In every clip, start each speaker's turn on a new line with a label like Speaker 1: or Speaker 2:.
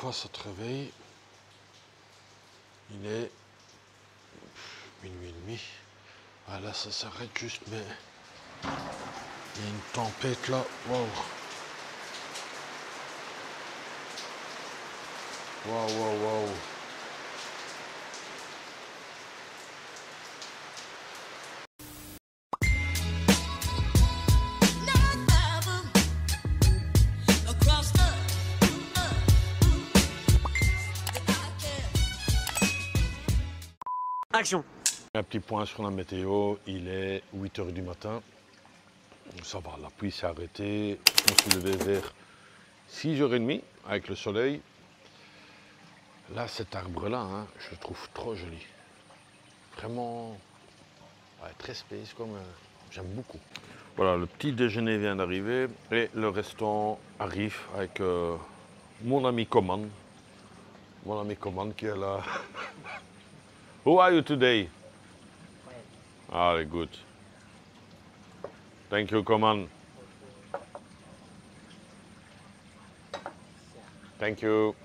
Speaker 1: fois ça te réveille, il est minuit et demi. Ah, là ça s'arrête juste, mais il y a une tempête là. Waouh. Waouh, waouh, waouh.
Speaker 2: Action.
Speaker 1: Un petit point sur la météo, il est 8 h du matin. Ça va, la pluie s'est arrêtée. On s'est levé vers 6 h 30 avec le soleil. Là, cet arbre-là, hein, je le trouve trop joli. Vraiment, ouais, très space, comme j'aime beaucoup. Voilà, le petit déjeuner vient d'arriver et le restaurant arrive avec mon ami Coman. Mon ami Coman qui est là. Who are you today? Ah, good. Thank you, Coman. Thank you.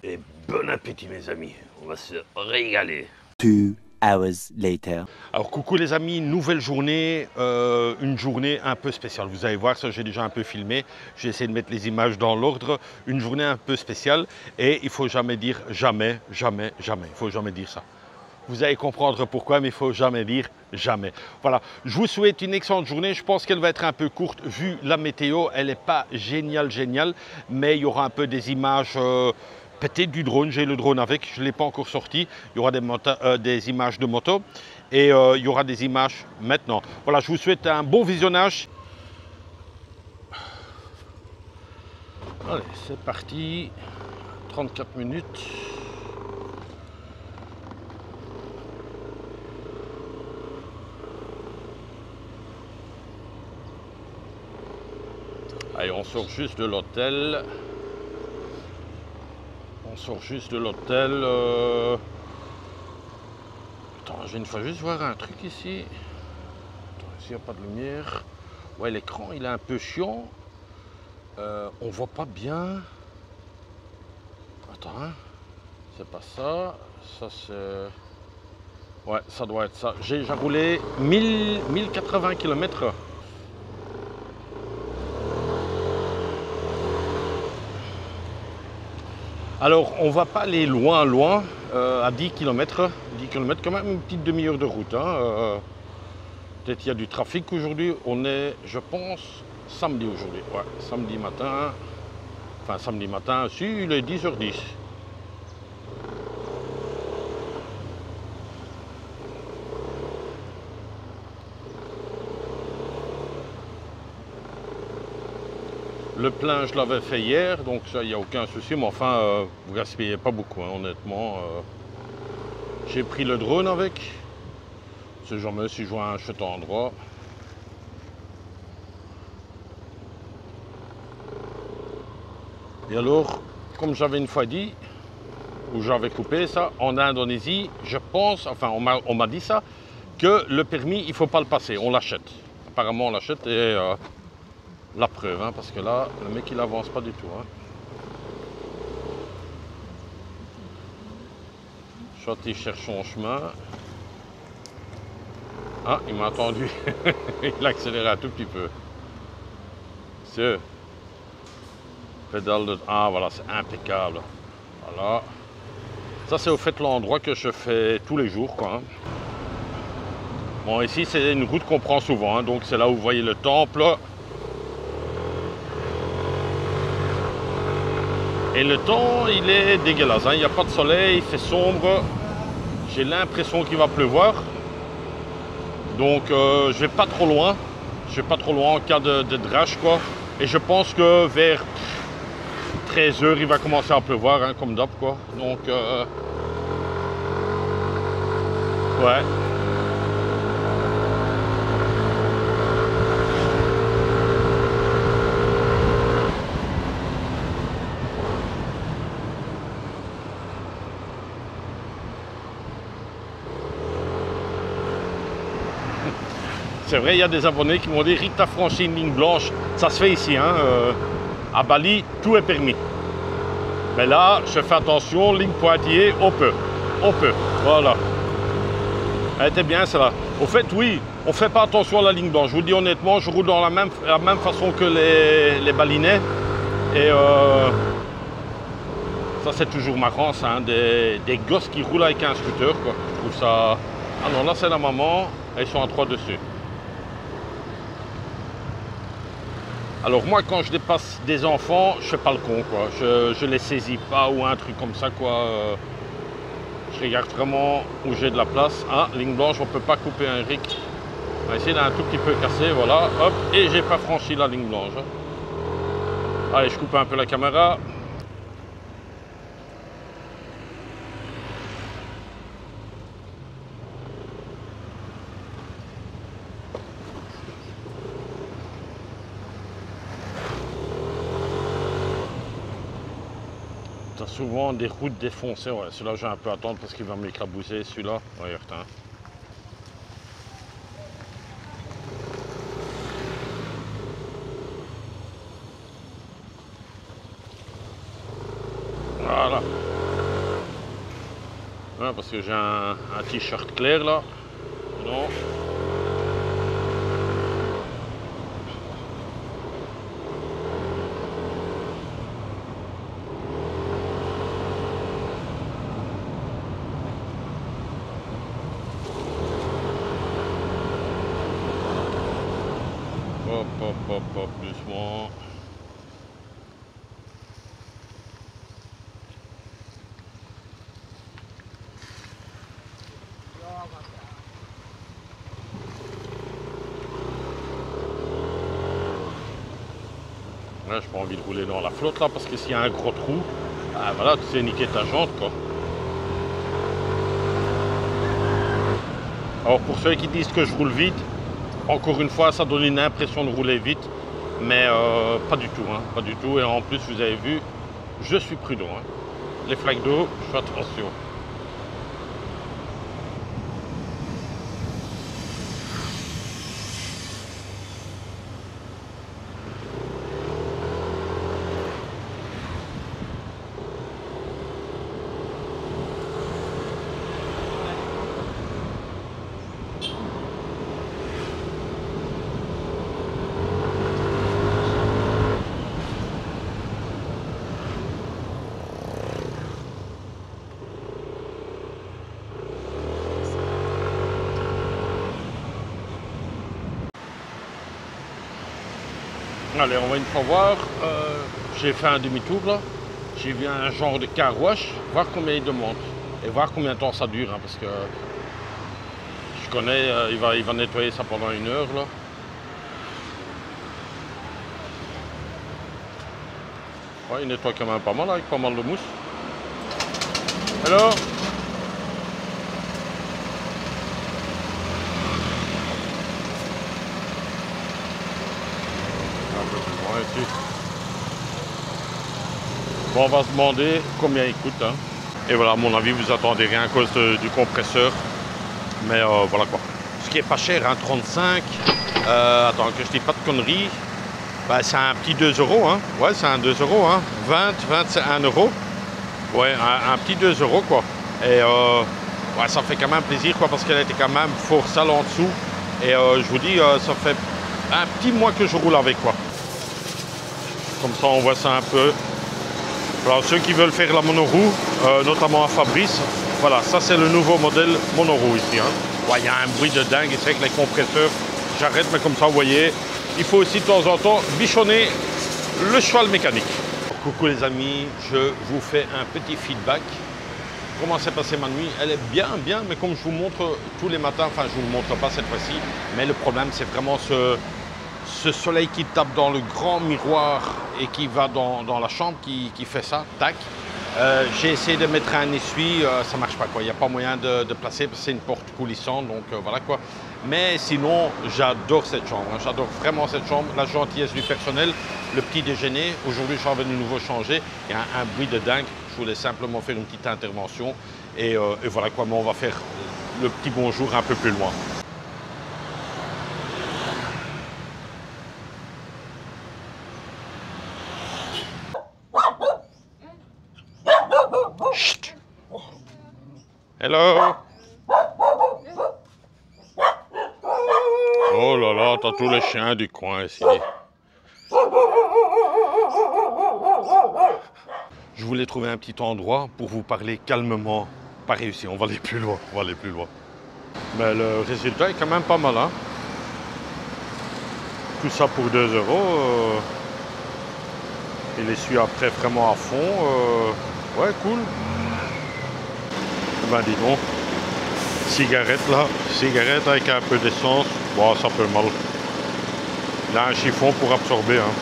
Speaker 1: Et bon appétit, mes amis. On va se régaler.
Speaker 2: 2 hours later.
Speaker 1: Alors, coucou les amis, nouvelle journée, une journée un peu spéciale. Vous allez voir, ça j'ai déjà un peu filmé. J'ai essayé de mettre les images dans l'ordre. Une journée un peu spéciale et il ne faut jamais dire jamais, jamais, jamais. Il ne faut jamais dire ça. Vous allez comprendre pourquoi, mais il ne faut jamais dire jamais. Voilà, je vous souhaite une excellente journée. Je pense qu'elle va être un peu courte vu la météo. Elle n'est pas géniale, mais il y aura un peu des images, peut-être du drone. J'ai le drone avec, je ne l'ai pas encore sorti. Il y aura des images de moto et il y aura des images maintenant. Voilà, je vous souhaite un bon visionnage. Allez, c'est parti. 34 minutes. Allez, on sort juste de l'hôtel. On sort juste de l'hôtel. Attends, j'ai une fois juste voir un truc ici. Attends, ici, il n'y a pas de lumière. Ouais, l'écran, il est un peu chiant. On voit pas bien. Attends, hein. C'est pas ça. Ça, c'est... Ouais, ça doit être ça. J'ai roulé 1080 km. Alors, on va pas aller loin, à 10 km. 10 km, quand même une petite demi-heure de route. Hein. Peut-être qu'il y a du trafic aujourd'hui. On est, je pense, samedi aujourd'hui. Ouais, samedi matin. Enfin, samedi matin, si, il est 10 h 10. Le plein, je l'avais fait hier, donc ça, il n'y a aucun souci. Mais enfin, vous ne gaspillez pas beaucoup, hein, honnêtement. J'ai pris le drone avec. Si jamais, si je vois un chouette endroit. Et alors, comme j'avais une fois dit, où j'avais coupé ça, en Indonésie, je pense, enfin, on m'a dit ça, que le permis, il ne faut pas le passer, on l'achète. Apparemment, on l'achète et... la preuve, hein, parce que là, le mec, il avance pas du tout. Hein. Soit il cherche son chemin. Ah, il m'a attendu. Il a accéléré un tout petit peu. C'est... Pédale de... Ah, voilà, c'est impeccable. Voilà. Ça, c'est au fait l'endroit que je fais tous les jours, quoi. Hein. Bon, ici, c'est une route qu'on prend souvent. Hein, donc, c'est là où vous voyez le temple. Et le temps, il est dégueulasse, hein. Il n'y a pas de soleil, il fait sombre. J'ai l'impression qu'il va pleuvoir. Donc je vais pas trop loin. Je vais pas trop loin en cas de drache, quoi. Et je pense que vers 13 h, il va commencer à pleuvoir, hein, comme d'hab, quoi. Donc ouais. C'est vrai, il y a des abonnés qui m'ont dit « Rick, t'as franchi une ligne blanche ». Ça se fait ici, hein. À Bali, tout est permis. Mais là, je fais attention, ligne pointillée, on peut, voilà. Elle était bien celle-là. Au fait, oui, on ne fait pas attention à la ligne blanche. Je vous dis honnêtement, je roule dans la même façon que les balinets. Et ça, c'est toujours marrant, ça, hein, des gosses qui roulent avec un scooter, quoi. Je trouve ça... Ah non, là, c'est la maman, ils sont à 3 dessus. Alors moi, quand je dépasse des enfants, je fais pas le con, quoi. Je les saisis pas ou un truc comme ça, quoi. Je regarde vraiment où j'ai de la place. Ah, ligne blanche, on peut pas couper un ric. On va essayer d'un tout petit peu casser, voilà, hop, et j'ai pas franchi la ligne blanche. Allez, je coupe un peu la caméra. T'as souvent des routes défoncées, ouais, celui-là je vais un peu attendre parce qu'il va m'éclabousser, celui-là, regarde, hein. Voilà. Ouais, parce que j'ai un t-shirt clair là. Non. Hop, doucement. Là, j'ai pas envie de rouler dans la flotte là parce que s'il y a un gros trou, ah, voilà, tu sais niquer ta jante, quoi. Alors pour ceux qui disent que je roule vite, encore une fois, ça donne une impression de rouler vite, mais pas du tout, hein, pas du tout. Et en plus, vous avez vu, je suis prudent, hein. Les flaques d'eau, je fais attention. Allez, on va une fois voir. J'ai fait un demi-tour là. J'ai vu un genre de car wash, voir combien il demande et voir combien de temps ça dure, hein, parce que je connais, il va nettoyer ça pendant 1 heure là. Ouais, il nettoie quand même pas mal avec pas mal de mousse. Alors, ici. Bon, on va se demander combien il coûte, hein. Et voilà, à mon avis, vous attendez rien à cause du compresseur. Mais voilà quoi. Ce qui est pas cher, hein, 35. Attends, que je dis pas de conneries. Bah, c'est un petit 2 euros, hein. Ouais, c'est un 2 euros, hein. 21 euros. Ouais, un petit 2 euros, quoi. Et ouais, ça fait quand même plaisir, quoi, parce qu'elle était quand même fort sale en dessous. Et je vous dis, ça fait un petit mois que je roule avec, quoi. Comme ça, on voit ça un peu. Alors, ceux qui veulent faire la monoroue, notamment à Fabrice, voilà, ça c'est le nouveau modèle monoroue ici, hein. Ouais, il y a un bruit de dingue, c'est avec les compresseurs. J'arrête, mais comme ça, vous voyez, il faut aussi de temps en temps bichonner le cheval mécanique. Coucou les amis, je vous fais un petit feedback. Comment s'est passée ma nuit? Elle est bien, mais comme je vous montre tous les matins, enfin je ne vous le montre pas cette fois-ci, mais le problème c'est vraiment ce soleil qui tape dans le grand miroir et qui va dans la chambre qui fait ça, tac. J'ai essayé de mettre un essuie, ça marche pas, quoi. Il n'y a pas moyen de placer parce que c'est une porte coulissante, donc voilà quoi. Mais sinon, j'adore cette chambre, hein. J'adore vraiment cette chambre, la gentillesse du personnel, le petit déjeuner. Aujourd'hui, je suis revenu de nouveau changer. Il y a un bruit de dingue. Je voulais simplement faire une petite intervention et voilà quoi. Mais on va faire le petit bonjour un peu plus loin. Hello. Oh là là, t'as tous les chiens du coin ici. Je voulais trouver un petit endroit pour vous parler calmement. Pas réussi, on va aller plus loin, on va aller plus loin. Mais le résultat est quand même pas mal, hein. Tout ça pour 2 €. Il essuie après vraiment à fond. Ouais, cool. Ben dis donc, cigarette là, cigarette avec un peu d'essence, bon, ça peut mal. Il a un chiffon pour absorber, hein.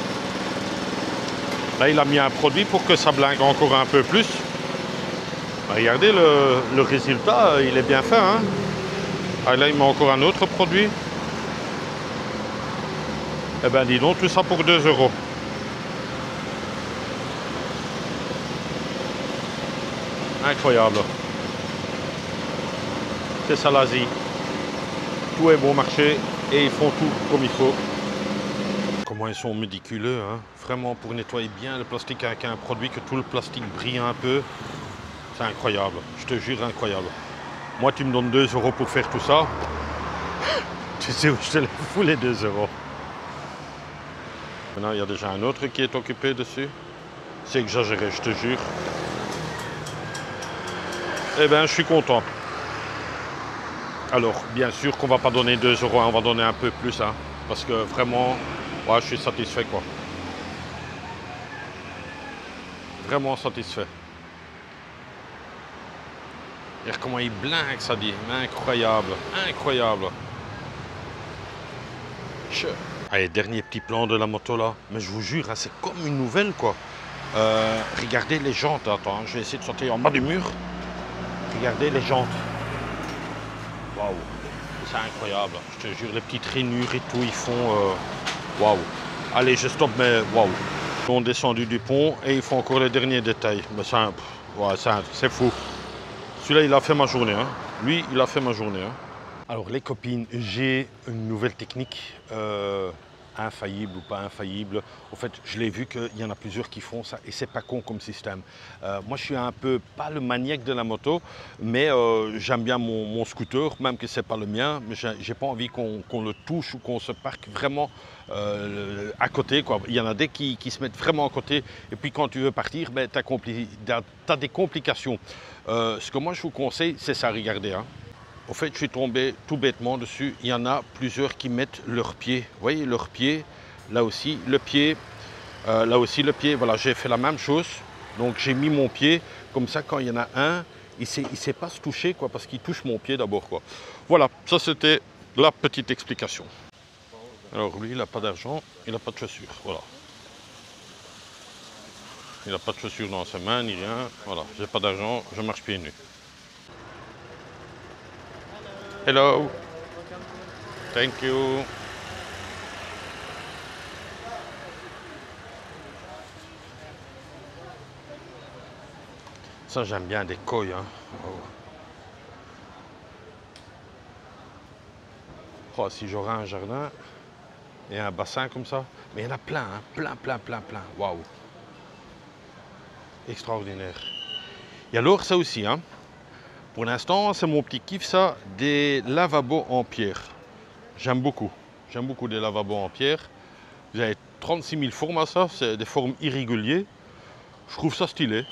Speaker 1: Là, il a mis un produit pour que ça blingue encore un peu plus. Ben, regardez, le résultat, il est bien fait, hein. Ah, là, il met encore un autre produit. Eh ben, dis donc, tout ça pour 2 €. Incroyable. C'est ça l'Asie. Tout est bon marché et ils font tout comme il faut. Comment ils sont médiculeux, hein. Vraiment pour nettoyer bien le plastique avec un produit que tout le plastique brille un peu. C'est incroyable, je te jure incroyable. Moi tu me donnes 2 € pour faire tout ça. Tu sais où je te les fous les 2 €. Maintenant il y a déjà un autre qui est occupé dessus. C'est exagéré, je te jure. Eh bien je suis content. Alors bien sûr qu'on va pas donner 2 €, hein, on va donner un peu plus, hein, parce que vraiment, ouais, je suis satisfait quoi. Vraiment satisfait. Regarde comment il blingue, ça dit. Incroyable, incroyable. Allez, dernier petit plan de la moto là. Mais je vous jure, hein, c'est comme une nouvelle quoi. Regardez les jantes. Attends, je vais essayer de sortir en bas du mur. Regardez les jantes. Waouh, c'est incroyable. Je te jure, les petites rainures et tout, ils font. Waouh. Allez, je stoppe, mais waouh. Ils sont descendus du pont et ils font encore les derniers détails. Mais c'est fou. Celui-là, il a fait ma journée, hein. Lui, il a fait ma journée, hein. Alors les copines, j'ai une nouvelle technique, infaillible ou pas infaillible. En fait, je l'ai vu qu'il y en a plusieurs qui font ça et c'est pas con comme système. Moi, je suis un peu, pas le maniaque de la moto, mais j'aime bien mon scooter, même que c'est pas le mien, mais j'ai pas envie qu'on le touche ou qu'on se parque vraiment à côté, quoi. Il y en a des qui se mettent vraiment à côté et puis quand tu veux partir, ben, tu as des complications. Ce que moi je vous conseille, c'est ça, regardez, hein. En fait, je suis tombé tout bêtement dessus. Il y en a plusieurs qui mettent leurs pieds. Vous voyez, leurs pieds, là aussi, le pied, là aussi, le pied. Voilà, j'ai fait la même chose. Donc, j'ai mis mon pied. Comme ça, quand il y en a un, il ne sait pas se toucher, quoi, parce qu'il touche mon pied d'abord, quoi. Voilà, ça, c'était la petite explication. Alors, lui, il n'a pas d'argent, il n'a pas de chaussures. Voilà. Il n'a pas de chaussures dans ses mains, ni rien. Voilà, j'ai pas d'argent, je marche pieds nus. Hello. Thank you. Ça, j'aime bien des koi, hein. Oh, si j'aurais un jardin et un bassin comme ça. Mais il y en a plein, hein. Plein. Waouh. Extraordinaire. Et alors, ça aussi, hein. Pour l'instant, c'est mon petit kiff, ça, des lavabos en pierre. J'aime beaucoup des lavabos en pierre. Vous avez 36 000 formes à ça, c'est des formes irrégulières. Je trouve ça stylé.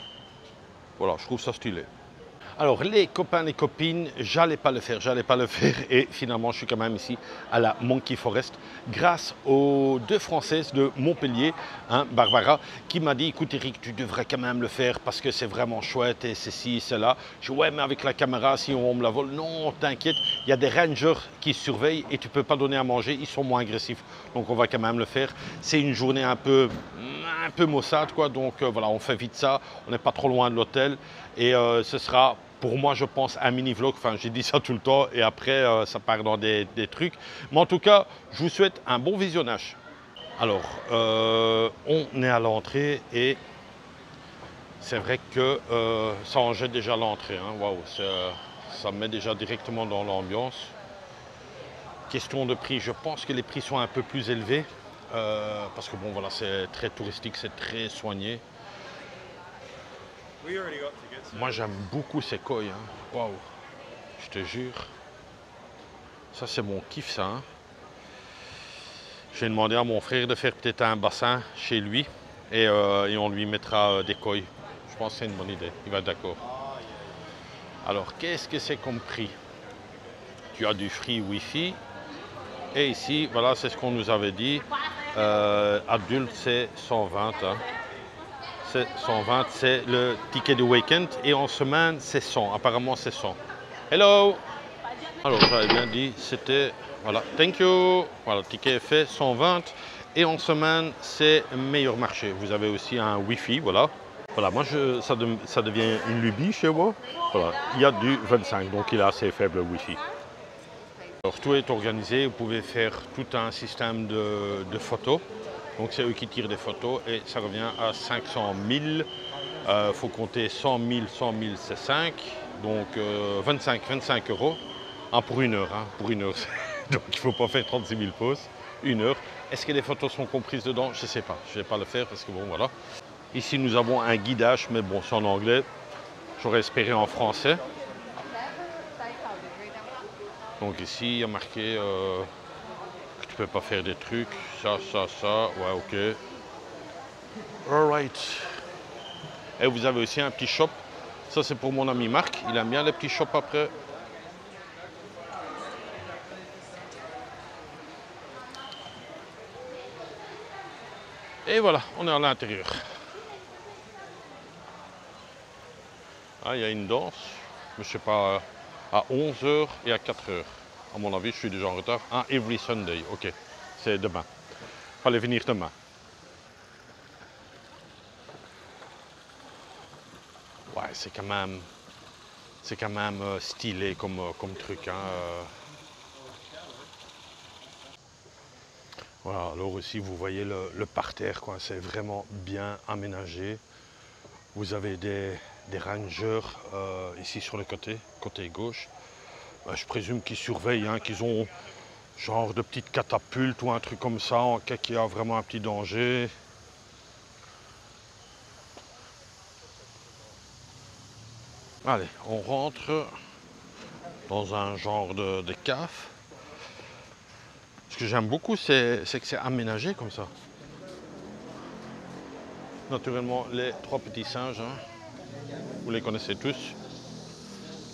Speaker 1: Voilà, je trouve ça stylé. Alors les copains, les copines, j'allais pas le faire et finalement je suis quand même ici à la Monkey Forest grâce aux 2 Françaises de Montpellier, hein, Barbara, qui m'a dit écoute Eric, tu devrais quand même le faire parce que c'est vraiment chouette et c'est ci, c'est là. Je dis ouais mais avec la caméra si on me la vole, non t'inquiète, il y a des rangers qui surveillent et tu peux pas donner à manger, ils sont moins agressifs. Donc on va quand même le faire. C'est une journée un peu maussade quoi, donc voilà, on fait vite ça, on n'est pas trop loin de l'hôtel et ce sera pour moi, je pense, un mini-vlog. Enfin, j'ai dit ça tout le temps et après, ça part dans des trucs. Mais en tout cas, je vous souhaite un bon visionnage. Alors, on est à l'entrée et c'est vrai que ça en jette déjà l'entrée. Hein. Waouh, ça me met déjà directement dans l'ambiance. Question de prix, je pense que les prix sont un peu plus élevés. Parce que bon, voilà, c'est très touristique, c'est très soigné. Moi, j'aime beaucoup ces koi. Hein. Waouh. Je te jure. Ça, c'est mon kiff, ça. Hein. J'ai demandé à mon frère de faire peut-être un bassin chez lui et on lui mettra des koi. Je pense que c'est une bonne idée. Il va être d'accord. Alors, qu'est-ce que c'est comme prix? Tu as du free Wi-Fi. Et ici, voilà, c'est ce qu'on nous avait dit. Adulte, c'est 120. Hein. C'est 120, c'est le ticket du week-end. Et en semaine, c'est 100. Apparemment, c'est 100. Hello! Alors, j'avais bien dit, c'était... Voilà, thank you! Voilà, le ticket est fait, 120. Et en semaine, c'est meilleur marché. Vous avez aussi un Wi-Fi, voilà. Voilà, moi, ça devient une lubie chez moi. Voilà, il y a du 25, donc il est assez faible le Wi-Fi. Alors, tout est organisé. Vous pouvez faire tout un système de photos. Donc, c'est eux qui tirent des photos et ça revient à 500 000. Il faut compter 100 000, 100 000, c'est 5. Donc, 25 euros. Ah, pour une heure, hein, pour une heure. Donc il ne faut pas faire 36 000 pauses, une heure. Est-ce que les photos sont comprises dedans? Je ne sais pas, je ne vais pas le faire parce que bon voilà. Ici nous avons un guidage, mais bon c'est en anglais. J'aurais espéré en français. Donc ici il y a marqué que tu ne peux pas faire des trucs, ça, ouais ok. Alright. Et vous avez aussi un petit shop. Ça c'est pour mon ami Marc, il aime bien les petits shops après. Et voilà, on est à l'intérieur. Ah, il y a une danse, mais je ne sais pas, à 11 h et à 4 h. À mon avis, je suis déjà en retard. Ah, every Sunday, ok. C'est demain. Fallait venir demain. Ouais, c'est quand même stylé comme truc. Hein. Voilà, alors ici vous voyez le parterre, quoi. C'est vraiment bien aménagé. Vous avez des rangers ici sur le côté gauche. Je présume qu'ils surveillent, hein, qu'ils ont genre de petites catapultes ou un truc comme ça en cas qu'il y a vraiment un petit danger. Allez, on rentre dans un genre de cave. Ce que j'aime beaucoup, c'est que c'est aménagé comme ça. Naturellement, les trois petits singes, hein, vous les connaissez tous.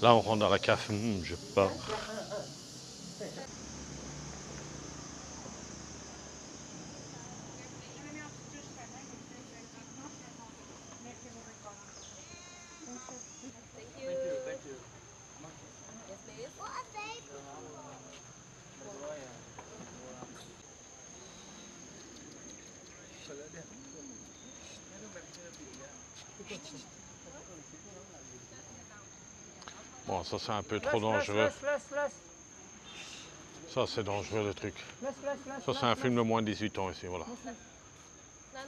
Speaker 1: Là, on rentre dans la cave, je pars. Bon, ça c'est un peu trop dangereux. Ça c'est dangereux le truc. Ça c'est un film de moins de 18 ans ici, voilà.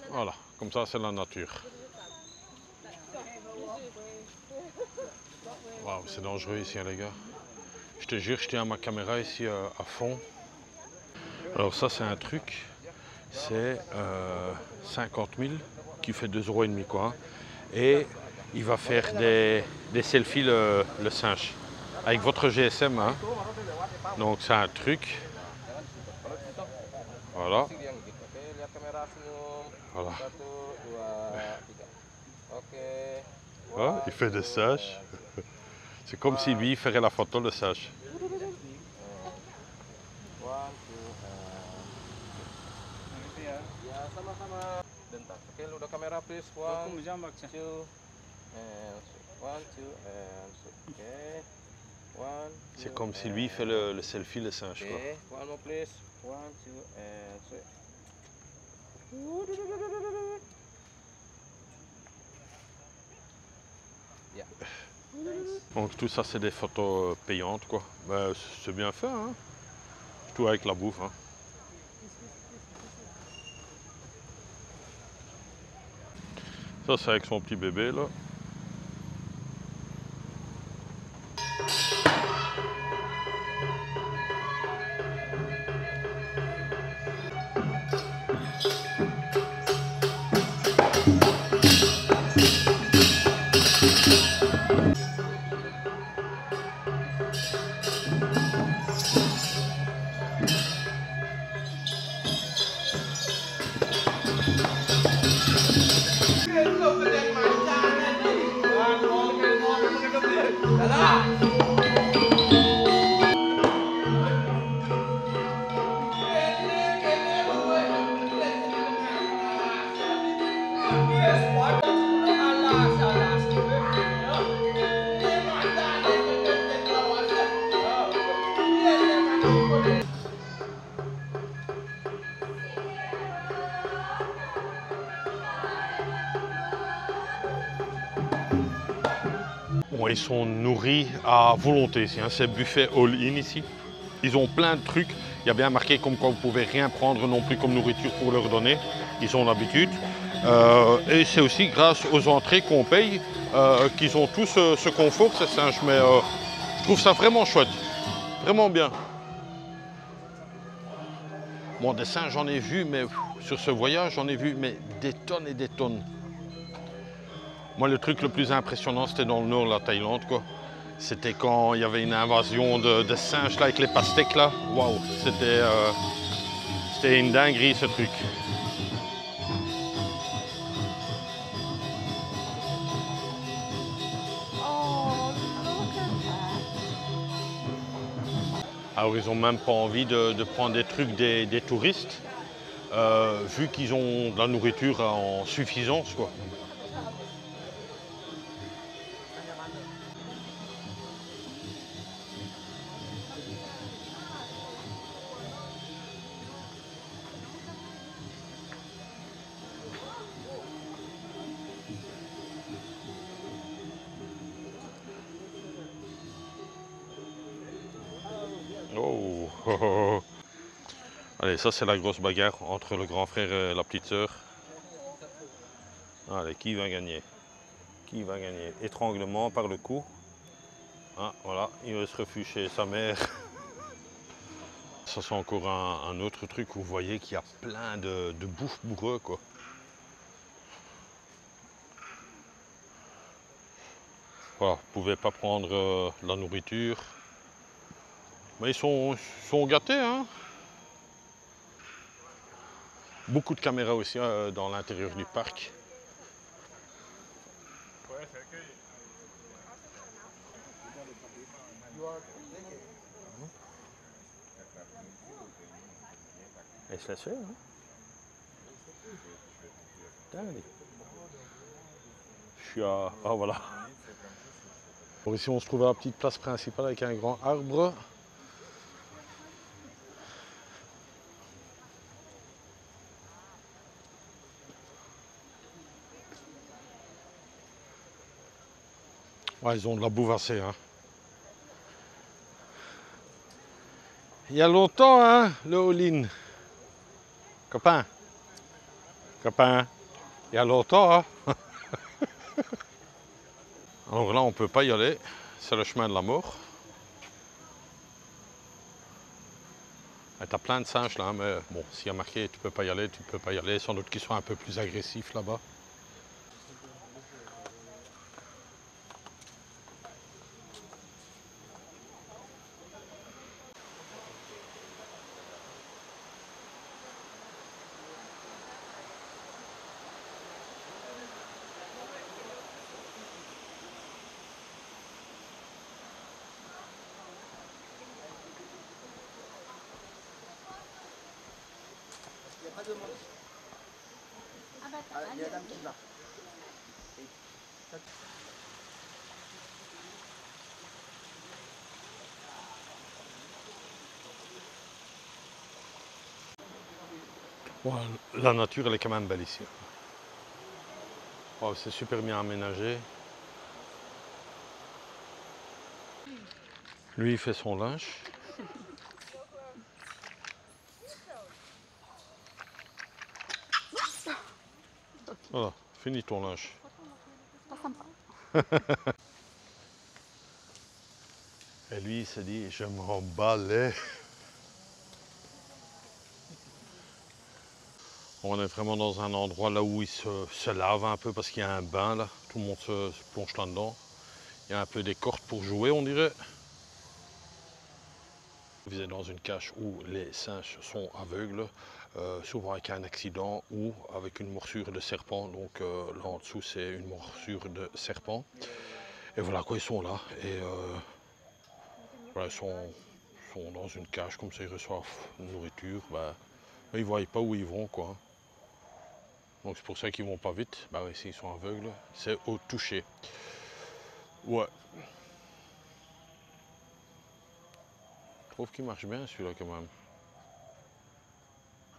Speaker 1: Voilà, comme ça c'est la nature. Waouh, c'est dangereux ici hein, les gars. Je te jure, je tiens ma caméra ici à fond. Alors ça c'est un truc, c'est 50 000 qui fait 2,5 € quoi. Et il va faire des selfies le singe avec votre GSM. Hein. Donc c'est un truc. Voilà. Voilà. Ah, il fait des singes. C'est comme si lui ferait la photo le singe. C'est comme si lui fait le selfie le singe quoi. Donc tout ça c'est des photos payantes quoi. Ben, c'est bien fait hein. Tout avec la bouffe hein. Ça c'est avec son petit bébé là. Bon, ils sont nourris à volonté ici, hein. C'est buffet all-in ici. Ils ont plein de trucs. Il y a bien marqué comme quoi vous pouvez rien prendre non plus comme nourriture pour leur donner. Ils ont l'habitude. Et c'est aussi grâce aux entrées qu'on paye qu'ils ont tout ce confort, ces singes. Mais je trouve ça vraiment chouette. Vraiment bien. Bon, des singes, j'en ai vu, mais sur ce voyage, j'en ai vu mais des tonnes et des tonnes. Moi, le truc le plus impressionnant, c'était dans le nord de la Thaïlande, quoi. C'était quand il y avait une invasion de singes là, avec les pastèques là. Waouh, c'était une dinguerie ce truc.
Speaker 3: Oh, look at that.
Speaker 1: Alors, ils n'ont même pas envie de prendre des trucs des touristes, vu qu'ils ont de la nourriture en suffisance, quoi. Oh, oh, oh. Allez, ça c'est la grosse bagarre entre le grand frère et la petite sœur. Allez, qui va gagner? Qui va gagner? Étranglement par le cou. Ah, voilà, il va se refuger chez sa mère. Ça c'est encore un autre truc où vous voyez qu'il y a plein de bouffe pour eux, quoi. Voilà, vous pouvez pas prendre la nourriture. Mais ils sont gâtés, hein. Beaucoup de caméras aussi dans l'intérieur du parc. Et je laisse faire, hein. Allez. Je suis à... Ah voilà. Bon, ici on se trouve à la petite place principale avec un grand arbre. Ouais, ils ont de la bouffe assez, hein. Il y a longtemps, hein, le all-in. Copain. Copain. Il y a longtemps, hein. Alors là, on ne peut pas y aller. C'est le chemin de la mort. Tu as plein de singes là, mais bon, s'il y a marqué tu peux pas y aller, tu peux pas y aller. Sans doute qu'ils sont un peu plus agressifs là-bas.
Speaker 3: Il y a dame qui va.
Speaker 1: Bon, la nature, elle est quand même belle ici. Oh, c'est super bien aménagé. Lui, il fait son linge. Voilà, fini ton linge.
Speaker 3: Pas sympa.
Speaker 1: Et lui, il s'est dit, je m'en balais. On est vraiment dans un endroit là où il se lave un peu parce qu'il y a un bain là. Tout le monde se plonge là-dedans. Il y a un peu des cordes pour jouer, on dirait. Vous êtes dans une cage où les singes sont aveugles, souvent avec un accident ou avec une morsure de serpent. Donc là en dessous, c'est une morsure de serpent. Et voilà quoi, ils sont là. Et voilà, ils sont dans une cage comme ça, ils reçoivent une nourriture. Bah, ils ne voient pas où ils vont, quoi. Donc c'est pour ça qu'ils vont pas vite. Bah oui, s'ils sont aveugles, c'est au toucher. Ouais. Je trouve qu'il marche bien celui-là quand même.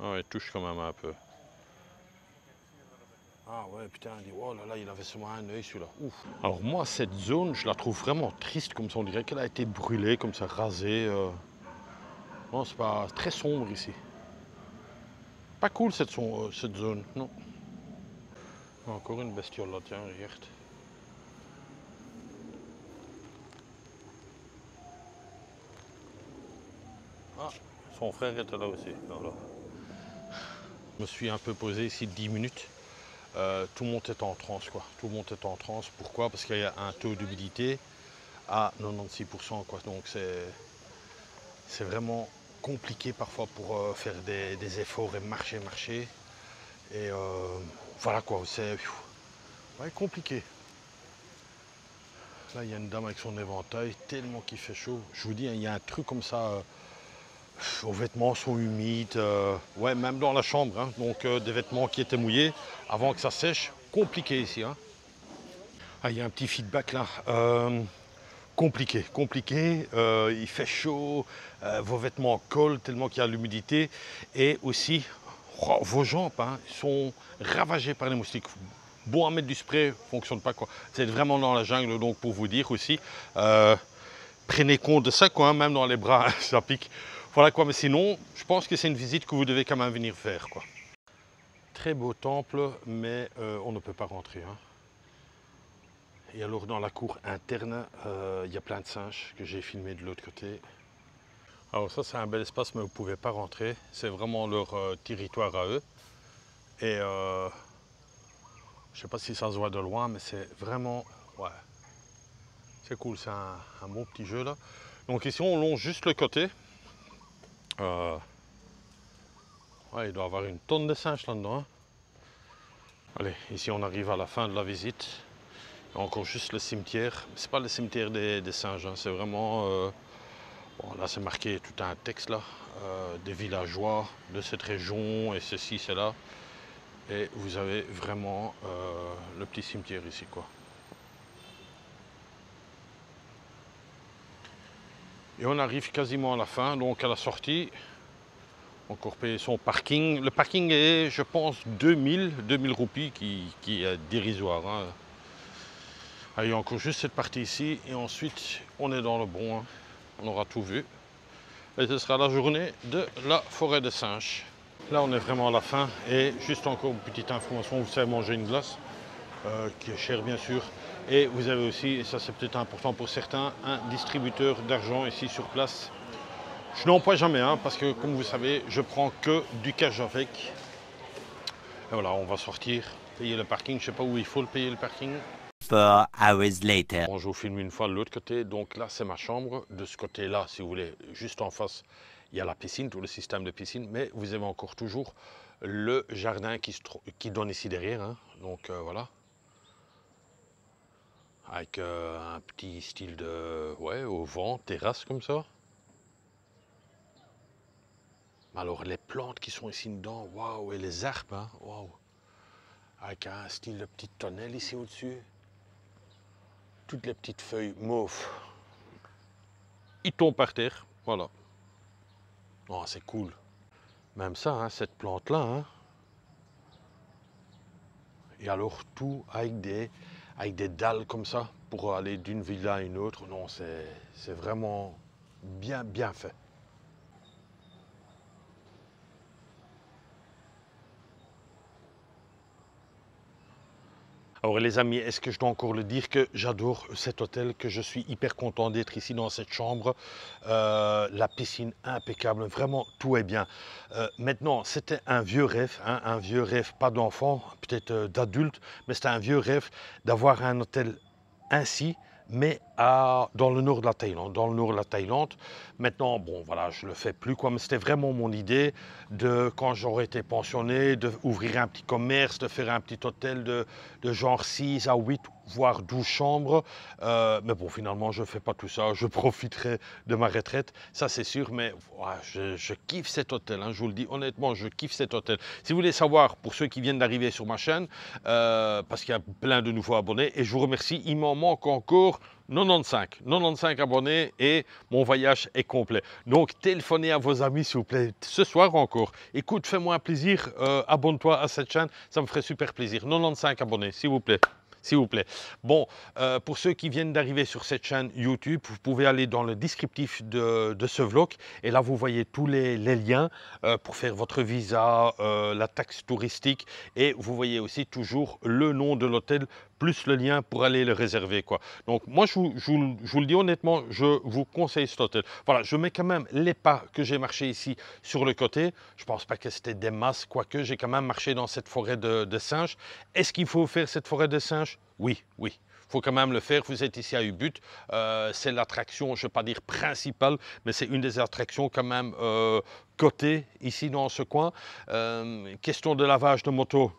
Speaker 1: Ah ouais, il touche quand même un peu. Ah ouais, putain, il dit, oh là là, il avait seulement un œil celui-là. Ouf. Alors moi, cette zone, je la trouve vraiment triste, comme ça, on dirait qu'elle a été brûlée, comme ça, rasée. Non, c'est pas très sombre ici. Pas cool cette zone, non. Encore une bestiole là, tiens, regarde. Ah, son frère était là aussi. Voilà. Je me suis un peu posé ici 10 minutes. Tout le monde est en transe, quoi. Tout le monde est en transe. Pourquoi? Parce qu'il y a un taux d'humidité à 96%, quoi. Donc c'est vraiment compliqué parfois pour faire des efforts et marcher. Et voilà quoi, c'est ouais, compliqué. Là, il y a une dame avec son éventail, tellement qu'il fait chaud. Je vous dis, il y a un truc comme ça, vos vêtements sont humides, ouais, même dans la chambre, hein, donc des vêtements qui étaient mouillés avant que ça sèche, compliqué ici. Hein. Ah, il y a un petit feedback là. Compliqué, il fait chaud, vos vêtements collent tellement qu'il y a l'humidité et aussi vos jambes hein, sont ravagées par les moustiques. Bon à mettre du spray, fonctionne pas quoi. C'est vraiment dans la jungle donc pour vous dire aussi, prenez compte de ça quoi, hein, même dans les bras ça pique. Voilà quoi, mais sinon je pense que c'est une visite que vous devez quand même venir faire quoi. Très beau temple, mais on ne peut pas rentrer. Hein. Et alors dans la cour interne, il y a plein de singes que j'ai filmés de l'autre côté. Alors ça c'est un bel espace mais vous ne pouvez pas rentrer. C'est vraiment leur territoire à eux. Et je ne sais pas si ça se voit de loin mais c'est vraiment... Ouais, c'est cool, c'est un bon petit jeu là. Donc ici on longe juste le côté. Ouais, il doit y avoir une tonne de singes là-dedans. Hein. Allez, ici on arrive à la fin de la visite. Encore juste le cimetière, c'est pas le cimetière des singes, hein. C'est vraiment, bon, là c'est marqué tout un texte là, des villageois de cette région et ceci, c'est là. Et vous avez vraiment le petit cimetière ici quoi. Et on arrive quasiment à la fin, donc à la sortie, encore payer son parking. Le parking est, je pense, 2000 roupies qui est dérisoire. Hein. Ah, il y a encore juste cette partie ici et ensuite on est dans le bon, hein. On aura tout vu. Et ce sera la journée de la forêt de singes. Là on est vraiment à la fin et juste encore une petite information, vous savez manger une glace qui est chère bien sûr. Et vous avez aussi, et ça c'est peut-être important pour certains, un distributeur d'argent ici sur place. Je n'emploie jamais hein, parce que comme vous savez, je prends que du cash avec. Et voilà, on va sortir, payer le parking. Je ne sais pas où il faut le payer le parking.
Speaker 2: 4 hours later.
Speaker 1: Bon, je vous filme une fois de l'autre côté. Donc là, c'est ma chambre. De ce côté-là, si vous voulez, juste en face, il y a la piscine, tout le système de piscine. Mais vous avez encore toujours le jardin qui donne ici derrière. Hein. Donc voilà. Avec un petit style de, ouais, au vent, terrasse comme ça. Alors les plantes qui sont ici dedans, waouh, et les arbres, hein, waouh. Avec un style de petite tonnelle ici au-dessus. Toutes les petites feuilles mauves. Ils tombent par terre, voilà. Oh, c'est cool. Même ça, hein, cette plante-là. Hein. Et alors tout avec des dalles comme ça pour aller d'une villa à une autre. Non, c'est vraiment bien fait. Alors les amis, est-ce que je dois encore le dire que j'adore cet hôtel, que je suis hyper content d'être ici dans cette chambre. La piscine impeccable, vraiment tout est bien. Maintenant, c'était un vieux rêve, hein, un vieux rêve pas d'enfant, peut-être d'adulte, mais c'était un vieux rêve d'avoir un hôtel ainsi, mais dans le nord de la Thaïlande, Maintenant, bon, voilà, je le fais plus, quoi, mais c'était vraiment mon idée de, quand j'aurais été pensionné, d'ouvrir un petit commerce, de faire un petit hôtel de genre 6 à 8, voire 12 chambres. Mais bon, finalement, je ne fais pas tout ça. Je profiterai de ma retraite, ça c'est sûr. Mais ouais, je kiffe cet hôtel, hein, je vous le dis honnêtement, je kiffe cet hôtel. Si vous voulez savoir, pour ceux qui viennent d'arriver sur ma chaîne, parce qu'il y a plein de nouveaux abonnés, et je vous remercie, il m'en manque encore 95 abonnés et mon voyage est complet. Donc téléphonez à vos amis s'il vous plaît, ce soir encore. Écoute, fais-moi un plaisir, abonne-toi à cette chaîne, ça me ferait super plaisir. 95 abonnés, s'il vous plaît. S'il vous plaît. Bon, pour ceux qui viennent d'arriver sur cette chaîne YouTube, vous pouvez aller dans le descriptif de ce vlog et là vous voyez tous les liens pour faire votre visa, la taxe touristique et vous voyez aussi toujours le nom de l'hôtel plus le lien pour aller le réserver, quoi. Donc moi je vous le dis honnêtement, je vous conseille cet hôtel. Voilà, je mets quand même les pas que j'ai marché ici sur le côté. Je pense pas que c'était des masses, quoique j'ai quand même marché dans cette forêt de singes. Est-ce qu'il faut faire cette forêt de singes? Oui, oui. Il faut quand même le faire, vous êtes ici à Ubud, c'est l'attraction, je ne vais pas dire principale, mais c'est une des attractions quand même cotées ici dans ce coin. Question de lavage de moto,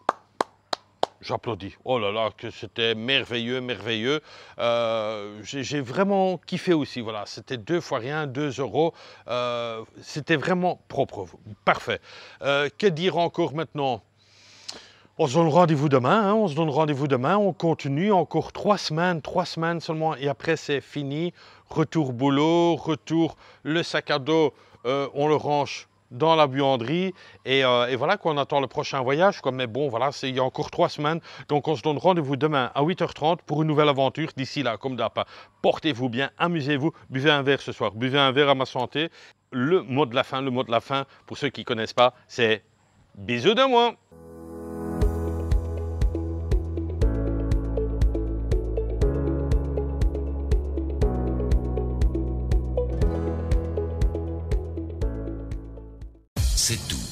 Speaker 1: j'applaudis. Oh là là, que c'était merveilleux, merveilleux. J'ai vraiment kiffé aussi, voilà, c'était 2 fois rien, 2 €, c'était vraiment propre, parfait. Que dire encore maintenant? On se donne rendez-vous demain, hein, on se donne rendez-vous demain, on continue encore 3 semaines seulement et après c'est fini. Retour boulot, retour le sac à dos, on le range dans la buanderie et voilà qu'on attend le prochain voyage. Mais bon, voilà, il y a encore 3 semaines, donc on se donne rendez-vous demain à 8h30 pour une nouvelle aventure. D'ici là, comme d'hab, portez-vous bien, amusez-vous, buvez un verre ce soir, buvez un verre à ma santé. Le mot de la fin, pour ceux qui ne connaissent pas, c'est bisous de moi.
Speaker 4: C'est tout.